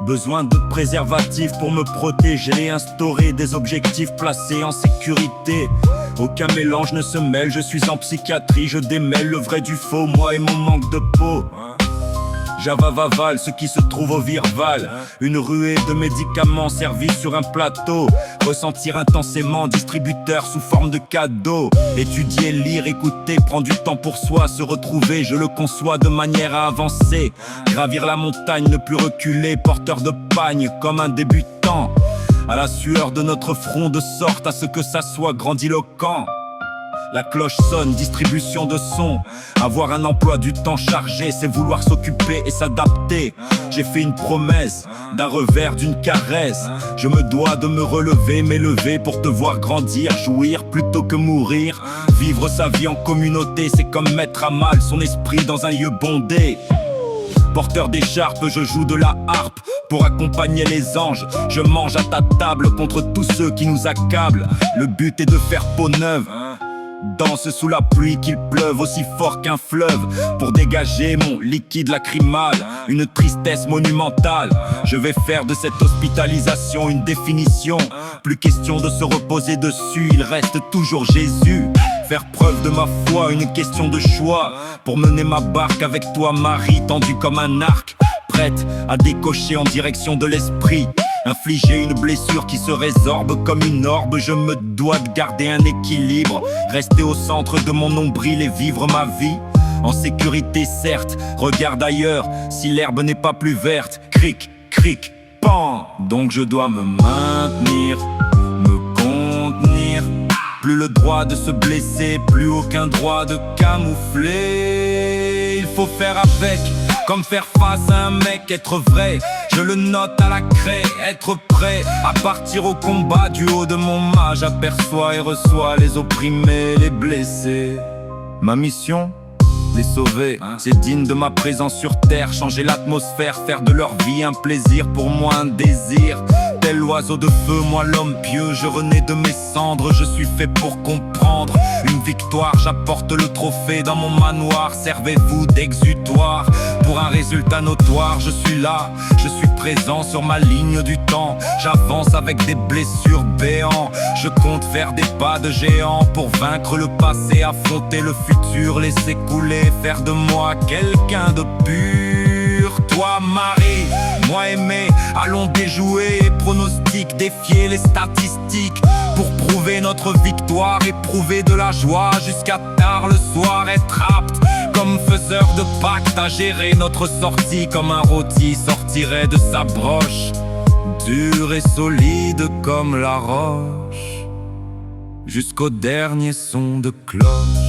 Besoin de préservatifs pour me protéger, instaurer des objectifs placés en sécurité. Aucun mélange ne se mêle, je suis en psychiatrie, je démêle le vrai du faux, moi et mon manque de peau. J'avale ce qui se trouve au Virval. Une ruée de médicaments servis sur un plateau. Ressentir intensément, distributeur sous forme de cadeau. Étudier, lire, écouter, prendre du temps pour soi. Se retrouver, je le conçois de manière à avancer. Gravir la montagne, ne plus reculer. Porteur de pagne comme un débutant. À la sueur de notre front, de sorte à ce que ça soit grandiloquent. La cloche sonne, distribution de son. Avoir un emploi du temps chargé, c'est vouloir s'occuper et s'adapter. J'ai fait une promesse, d'un revers, d'une caresse. Je me dois de me relever, m'élever pour te voir grandir, jouir plutôt que mourir. Vivre sa vie en communauté, c'est comme mettre à mal son esprit dans un lieu bondé. Porteur d'écharpe, je joue de la harpe pour accompagner les anges. Je mange à ta table contre tous ceux qui nous accablent. Le but est de faire peau neuve. Danse sous la pluie, qu'il pleuve aussi fort qu'un fleuve, pour dégager mon liquide lacrymal, une tristesse monumentale. Je vais faire de cette hospitalisation une définition. Plus question de se reposer dessus, il reste toujours Jésus. Faire preuve de ma foi, une question de choix, pour mener ma barque avec toi Marie, tendue comme un arc, prête à décocher en direction de l'esprit. Infliger une blessure qui se résorbe comme une orbe. Je me dois de garder un équilibre, rester au centre de mon nombril et vivre ma vie en sécurité certes. Regarde ailleurs si l'herbe n'est pas plus verte. Cric, cric, pan. Donc je dois me maintenir, me contenir. Plus le droit de se blesser, plus aucun droit de camoufler. Il faut faire avec, comme faire face à un mec, être vrai. Je le note à la craie, être prêt à partir au combat. Du haut de mon mât, j'aperçois et reçois les opprimés, les blessés. Ma mission, les sauver, c'est digne de ma présence sur terre. Changer l'atmosphère, faire de leur vie un plaisir, pour moi un désir. Tel l'oiseau de feu, moi l'homme pieux, je renais de mes cendres. Je suis fait pour comprendre une victoire, j'apporte le trophée dans mon manoir. Servez-vous d'exutoire pour un résultat notoire. Je suis là, je suis présent sur ma ligne du temps. J'avance avec des blessures béants. Je compte faire des pas de géant pour vaincre le passé, affronter le futur, laisser couler, faire de moi quelqu'un de pur. Toi Marie, moi aimé, allons déjouer et pronostic, défier les statistiques pour prouver notre victoire, éprouver de la joie jusqu'à tard le soir, être apte comme faiseur de pacte à gérer notre sortie comme un rôti sortirait de sa broche, dur et solide comme la roche, jusqu'au dernier son de cloche.